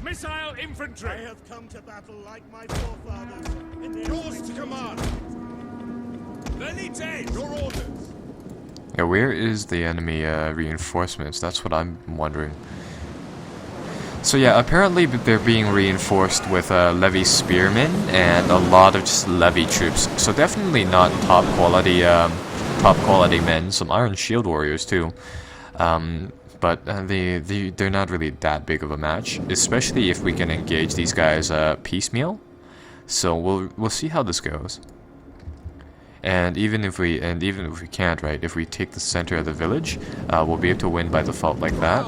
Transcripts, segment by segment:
Missile infantry! I have come to battle like my forefathers. Yours to command! Venite! Your orders! Yeah, where is the enemy reinforcements? That's what I'm wondering. So yeah, apparently they're being reinforced with levy spearmen and a lot of just levy troops. So definitely not top quality men. Some iron shield warriors too. But they're not really that big of a match, especially if we can engage these guys piecemeal. So we'll see how this goes. And even if we can't, right? If we take the center of the village, we'll be able to win by default like that.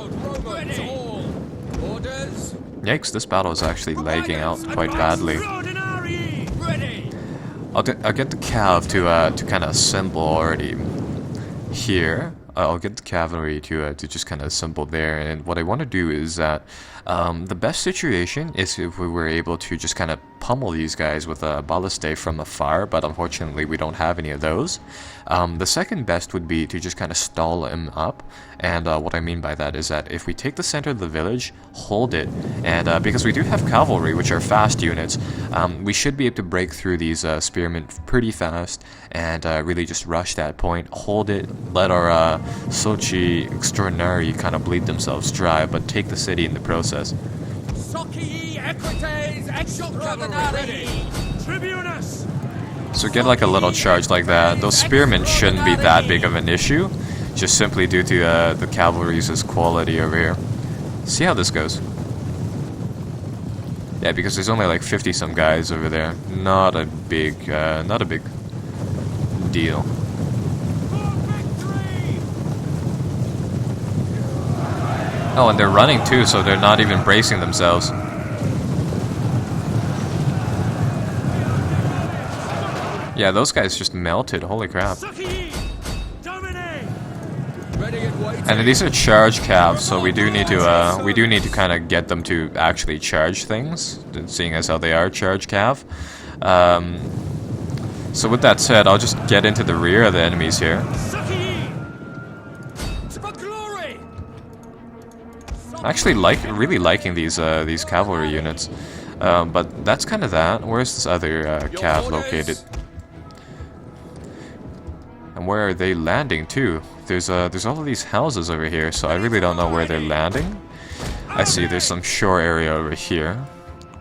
Yikes! This battle is actually lagging out quite badly. I'll get the cav to kind of assemble already here. I'll get the cavalry to just kind of assemble there, and what I want to do is that the best situation is if we were able to just kind of pummel these guys with a balliste from afar, but unfortunately we don't have any of those. The second best would be to just kind of stall them up, and what I mean by that is that if we take the center of the village, hold it, and because we do have cavalry, which are fast units, we should be able to break through these spearmen pretty fast, and really just rush that point, hold it, let our Sochi Extraordinary kind of bleed themselves dry, but take the city in the process. So get like a little charge like that. Those spearmen shouldn't be that big of an issue, just simply due to the cavalry's quality over here. See how this goes. Yeah, because there's only like 50 some guys over there. Not a big deal. Oh, and they're running too, so they're not even bracing themselves. Yeah, those guys just melted. Holy crap. And these are charge calves, so we do need to kind of get them to actually charge things, seeing as how they are charge calf. So with that said, I'll just get into the rear of the enemies here. I'm actually really liking these cavalry units, but that's kind of that. Where's this other cav located? And where are they landing too? There's all of these houses over here, so I really don't know where they're landing. I see there's some shore area over here.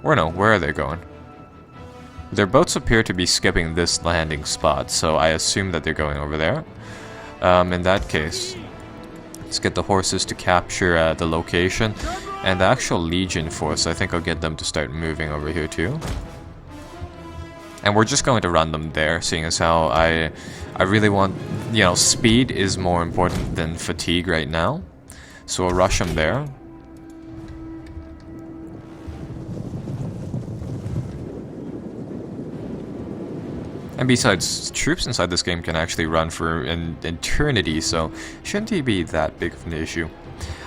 Or no, where are they going? Their boats appear to be skipping this landing spot, so I assume that they're going over there. In that case, let's get the horses to capture the location. And the actual Legion force, I think I'll get them to start moving over here too. And we're just going to run them there, seeing as how I really want, you know, speed is more important than fatigue right now. So we'll rush them there. And besides, troops inside this game can actually run for an eternity, so shouldn't it be that big of an issue.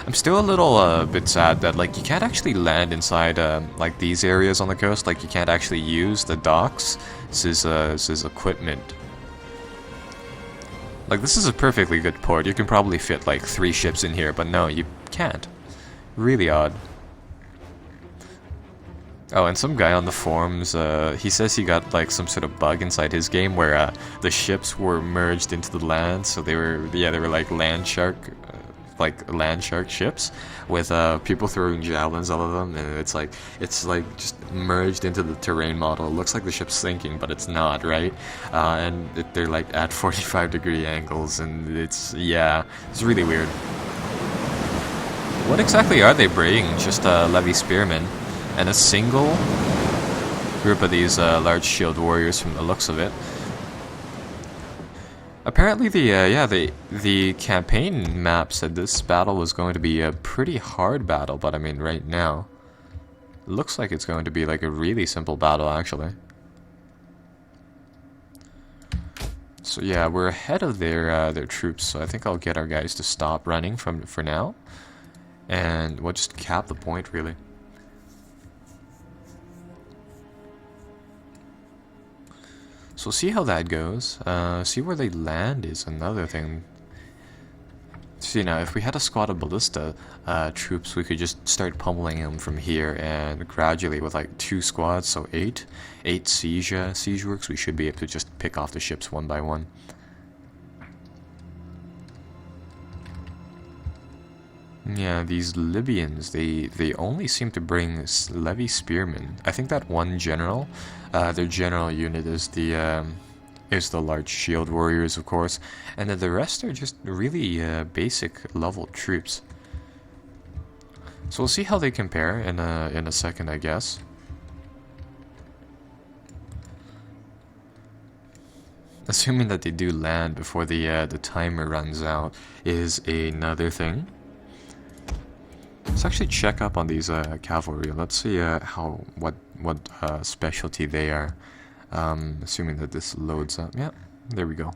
I'm still a little bit sad that like you can't actually land inside like these areas on the coast. Like you can't actually use the docks. This is equipment. Like this is a perfectly good port. You can probably fit like 3 ships in here, but no, you can't. Really odd. Oh, and some guy on the forums, he says he got like some sort of bug inside his game where the ships were merged into the land, so they were like land shark ships with people throwing javelins out of them, and it's like just merged into the terrain model. It looks like the ship's sinking, but it's not, right? And they're like at 45-degree angles, and it's really weird. What exactly are they bringing? Just levy spearmen and a single group of these large shield warriors from the looks of it. Apparently the campaign map said this battle was going to be a pretty hard battle, but I mean right now it looks like it's going to be like a really simple battle actually. So yeah, we're ahead of their troops, so I think I'll get our guys to stop running for now, and we'll just cap the point really. So see how that goes. See where they land is another thing. you know, if we had a squad of ballista troops, we could just start pummeling them from here, and gradually with like 2 squads, so 8 siege works, we should be able to just pick off the ships one by one. Yeah, these Libyans, they only seem to bring levy spearmen. I think that one general, their general unit is the large shield warriors, of course, and then the rest are just really basic level troops. So we'll see how they compare in a second, I guess. Assuming that they do land before the timer runs out is another thing. Let's actually check up on these cavalry. Let's see what specialty they are. Assuming that this loads up. Yeah, there we go.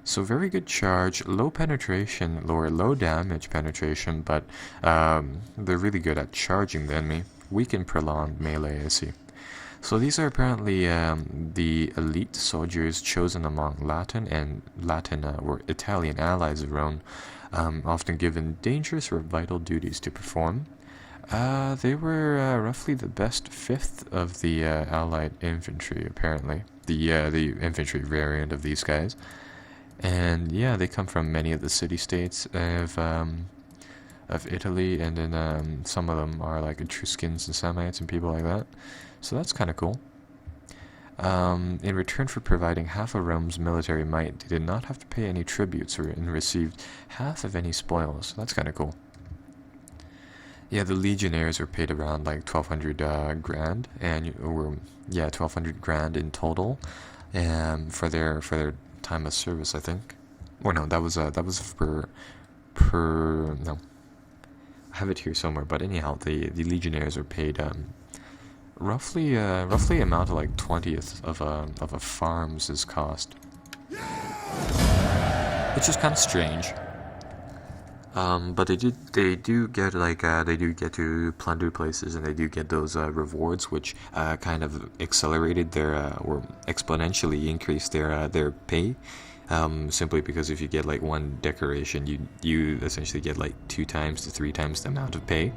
So very good charge, low penetration, low damage penetration, but they're really good at charging the enemy. Weak and prolonged melee, I see. So these are apparently the elite soldiers chosen among Latin or Italian allies of Rome, often given dangerous or vital duties to perform. They were roughly the best 5th of the allied infantry, apparently. The infantry variant of these guys. And yeah, they come from many of the city-states of Italy, and then some of them are like Etruscans and Samites and people like that. So that's kind of cool. In return for providing half of Rome's military might, they did not have to pay any tributes and received half of any spoils. So that's kind of cool. Yeah, the legionnaires were paid around like 1,200 grand, and 1,200 grand in total, for their time of service, I think. Or no, that was per no. I have it here somewhere, but anyhow, the legionnaires were paid roughly amount to like 20th of a farm's cost, which is kind of strange. But they do get to plunder places, and they do get those rewards, which kind of accelerated their or exponentially increased their pay. Simply because if you get like one decoration, you essentially get like 2 times to 3 times the amount of pay,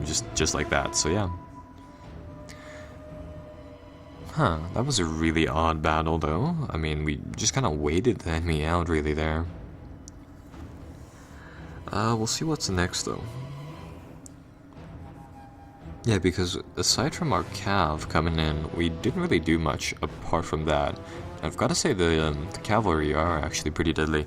just like that. So yeah. Huh, that was a really odd battle though. I mean, we just kind of waited the enemy out really there. We'll see what's next though. Yeah, because aside from our cav coming in, we didn't really do much apart from that. I've got to say the cavalry are actually pretty deadly.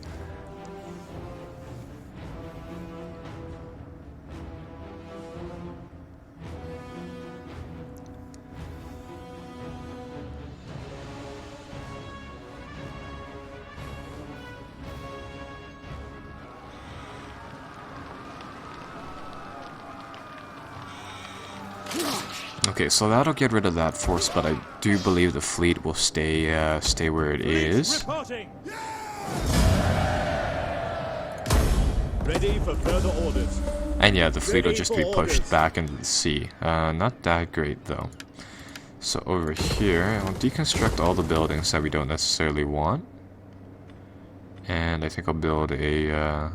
Okay, so that'll get rid of that force, but I do believe the fleet will stay where it is. Ready for further orders. And yeah, the fleet will just be pushed back into the sea. Not that great though. So over here, I'll deconstruct all the buildings that we don't necessarily want. And I think I'll build a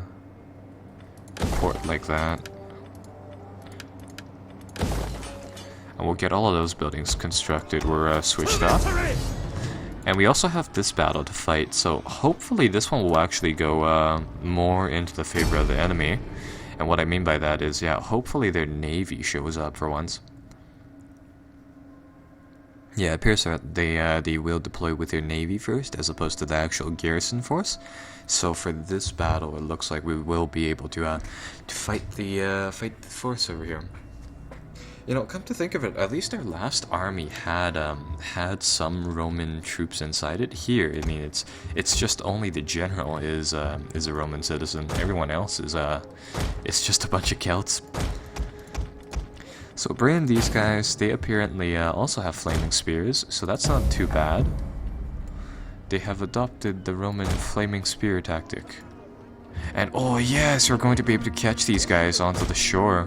port like that. And we'll get all of those buildings constructed. We're switched up. And we also have this battle to fight, so hopefully this one will actually go more into the favor of the enemy. And what I mean by that is, yeah, hopefully their navy shows up for once. Yeah, it appears that they will deploy with their navy first, as opposed to the actual garrison force. So for this battle, it looks like we will be able to fight the force over here. You know, come to think of it, at least our last army had some Roman troops inside it. Here, I mean, it's just only the general is a Roman citizen. Everyone else is it's just a bunch of Celts. So bringing these guys, they apparently also have flaming spears, so that's not too bad. They have adopted the Roman flaming spear tactic. And oh yes, we're going to be able to catch these guys onto the shore.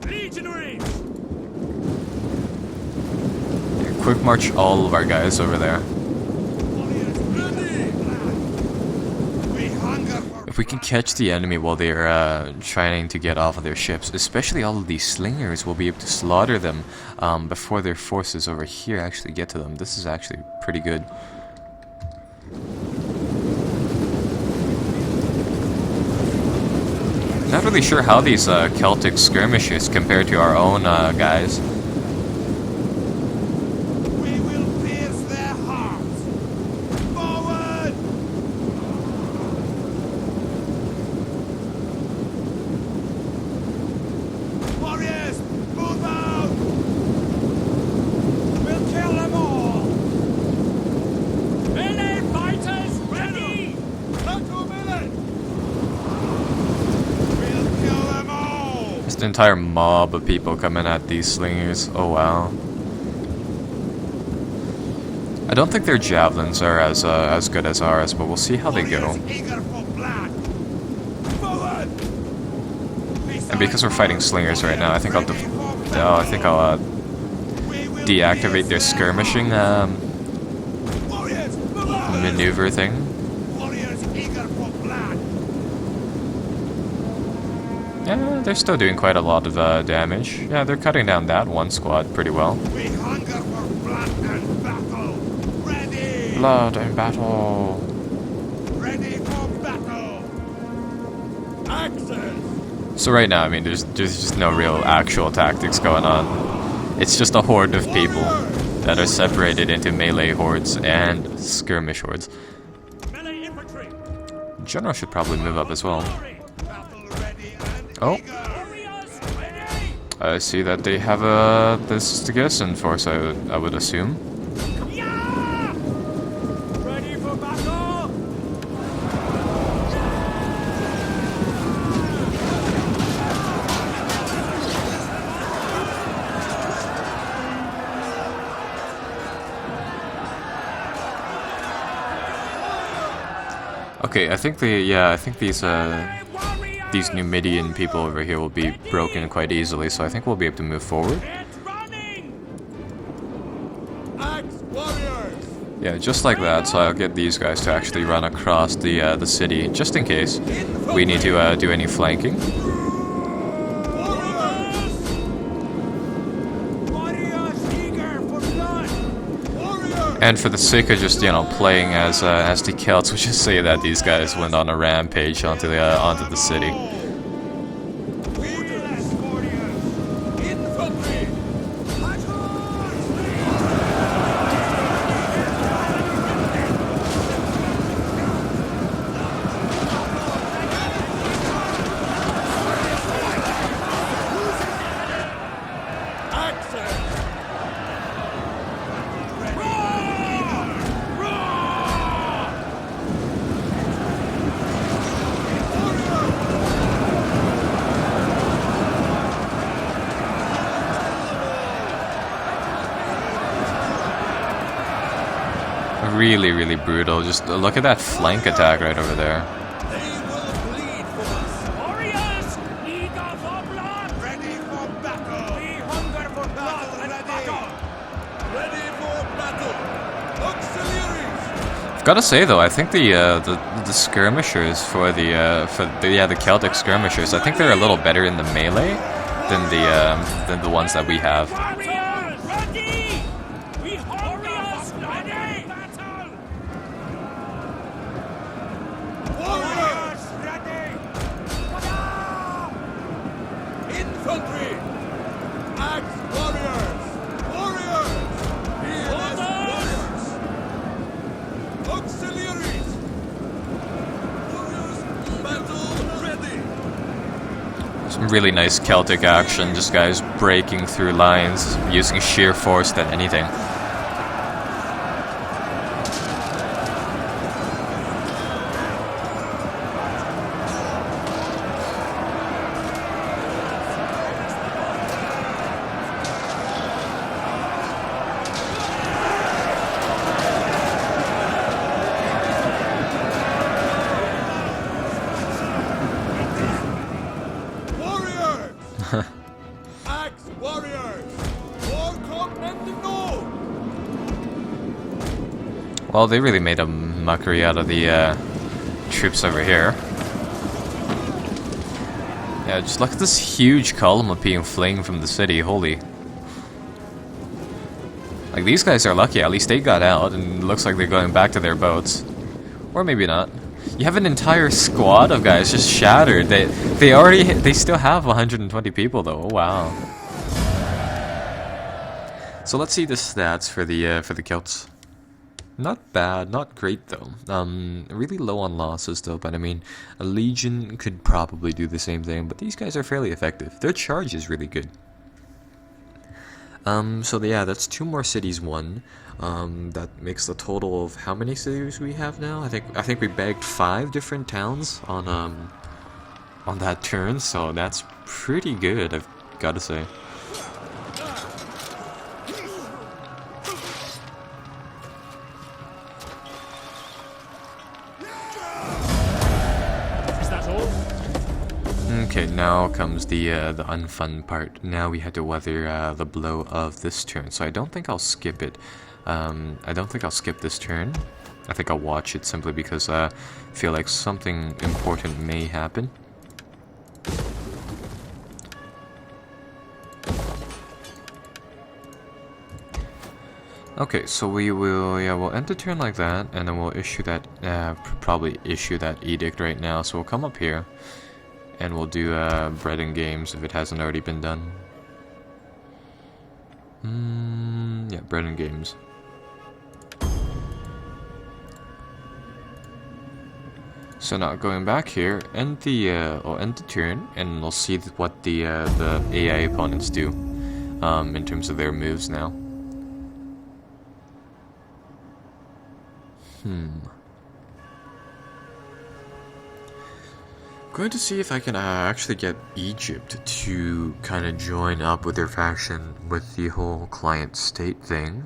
Legionaries! Quick march all of our guys over there. If we can catch the enemy while they're trying to get off of their ships, especially all of these slingers, we'll be able to slaughter them before their forces over here actually get to them. This is actually pretty good. Not really sure how these Celtic skirmishers compare to our own guys. We will pierce their hearts. Forward! Warriors, move out! We'll kill them all! Melee fighters ready! Not to a minute! We'll kill them all! Just an entire mob of people coming at these slingers. Oh wow. I don't think their javelins are as good as ours, but we'll see how they go. Warriors eager for blood. Forward! And because we're fighting slingers right now, I think I'll deactivate their skirmishing Warriors, move out! maneuver thing. Warriors eager for blood. Yeah, they're still doing quite a lot of damage. Yeah, they're cutting down that one squad pretty well. We hunger for blood and battle. Ready! Blood and battle. Ready for battle. Axes! So right now, I mean, there's just no real actual tactics going on. It's just a horde of people that are separated into melee hordes and skirmish hordes. Melee infantry! General should probably move up as well. Battle ready and Oh. eager. Warriors ready! I see that they have this is the garrison force, I would assume. Yeah! Ready for battle! Okay, I think these Numidian people over here will be broken quite easily, so I think we'll be able to move forward. It's running! Axe warriors! Yeah, just like that. So I'll get these guys to actually run across the city, just in case we need to do any flanking. Warriors eager for blood. Warriors! And for the sake of just playing as the Celts, we'll just say that these guys went on a rampage onto the city. Warriors! Warriors! Infantry! Axes! Really, really brutal. Just look at that flank attack right over there. They will bleed for us. Warriors eager for blood! Ready for battle. We hunger for blood and battle! Ready for battle. Auxiliaries. I've got to say though, I think the skirmishers for the Celtic skirmishers, I think they're a little better in the melee than the ones that we have. Warriors ready! We warriors ready! Battle! Warriors ready. Infantry. Axe warriors. Warriors. Fearless warriors. Auxiliaries. Warriors. Battle ready. Some really nice Celtic action, just guys breaking through lines, using sheer force than anything. Warriors. Axe warriors. War commanding no. Well, they really made a mockery out of the troops over here. Yeah, just look at this huge column of being fleeing from the city, holy. Like, these guys are lucky, at least they got out, and it looks like they're going back to their boats. Or maybe not. You have an entire squad of guys just shattered. They still have 120 people though, oh wow. So let's see the stats for the Celts. Not bad, not great though. Really low on losses though, but I mean, a Legion could probably do the same thing, but these guys are fairly effective. Their charge is really good. So yeah, that's 2 more cities won. That makes the total of how many cities we have now? I think we bagged 5 different towns on that turn, so that's pretty good, I've gotta say. Okay, now comes the unfun part. Now we had to weather the blow of this turn, so I don't think I'll skip it. I don't think I'll skip this turn. I think I'll watch it simply because I feel like something important may happen. Okay, so we'll end the turn like that, and then we'll issue that, probably issue that edict right now. So we'll come up here. And we'll do bread and games if it hasn't already been done. Yeah, bread and games. So now going back here, end the turn, and we'll see what the AI opponents do in terms of their moves now. Going to see if I can actually get Egypt to kind of join up with their faction with the whole client state thing.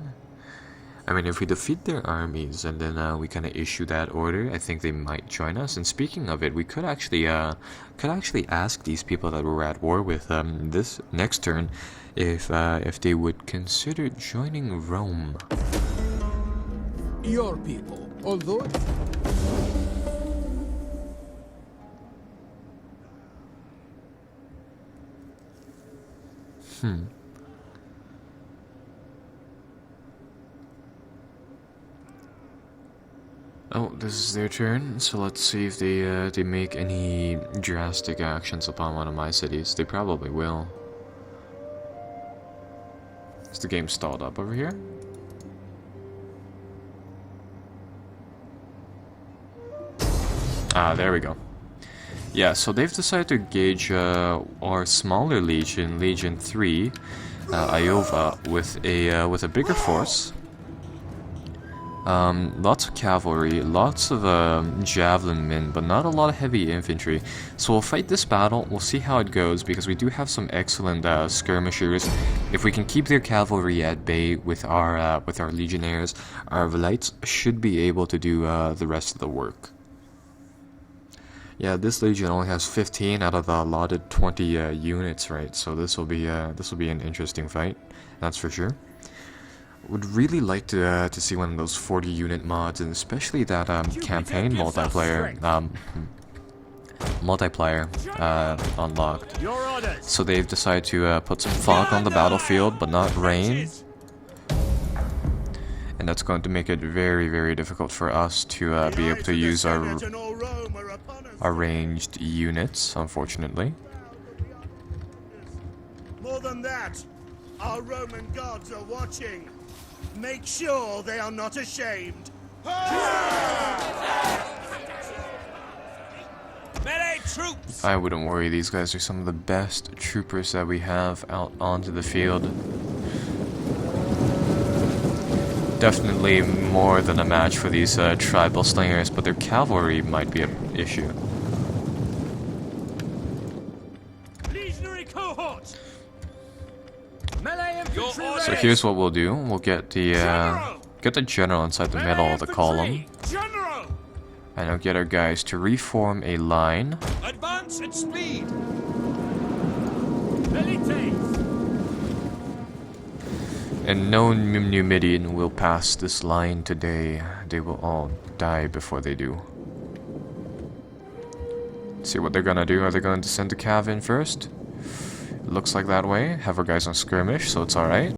I mean, if we defeat their armies and then we kind of issue that order, I think they might join us. And speaking of it, we could actually ask these people that we're at war with this next turn if they would consider joining Rome. Your people, although. Oh, this is their turn, so let's see if they make any drastic actions upon one of my cities. They probably will. Is the game stalled up over here? Ah, there we go. Yeah, so they've decided to engage our smaller legion, Legion 3, Iova, with a bigger force. Lots of cavalry, lots of javelin men, but not a lot of heavy infantry. So we'll fight this battle, we'll see how it goes, because we do have some excellent skirmishers. If we can keep their cavalry at bay with our legionnaires, our Velites should be able to do the rest of the work. Yeah, this legion only has 15 out of the allotted 20 units, right? So this will be an interesting fight, that's for sure. Would really like to see one of those 40 unit mods, and especially that campaign multiplayer unlocked. So they've decided to put some fog on the battlefield, but not rain. And that's going to make it very, very difficult for us to be able to use our ranged units, unfortunately. More than that, our Roman gods are watching. Make sure they are not ashamed. Melee troops! I wouldn't worry, these guys are some of the best troopers that we have out onto the field. Definitely more than a match for these tribal slingers, but their cavalry might be an issue. Legionary cohort! Melee infantry ready! So here's what we'll do. We'll get the general inside the middle of the column. General! And I'll get our guys to reform a line. Advance at speed! Velites! And no Numidian will pass this line today. They will all die before they do. See what they're gonna do. Are they going to send the cav in first? Looks like that way. Have our guys on skirmish, so it's alright.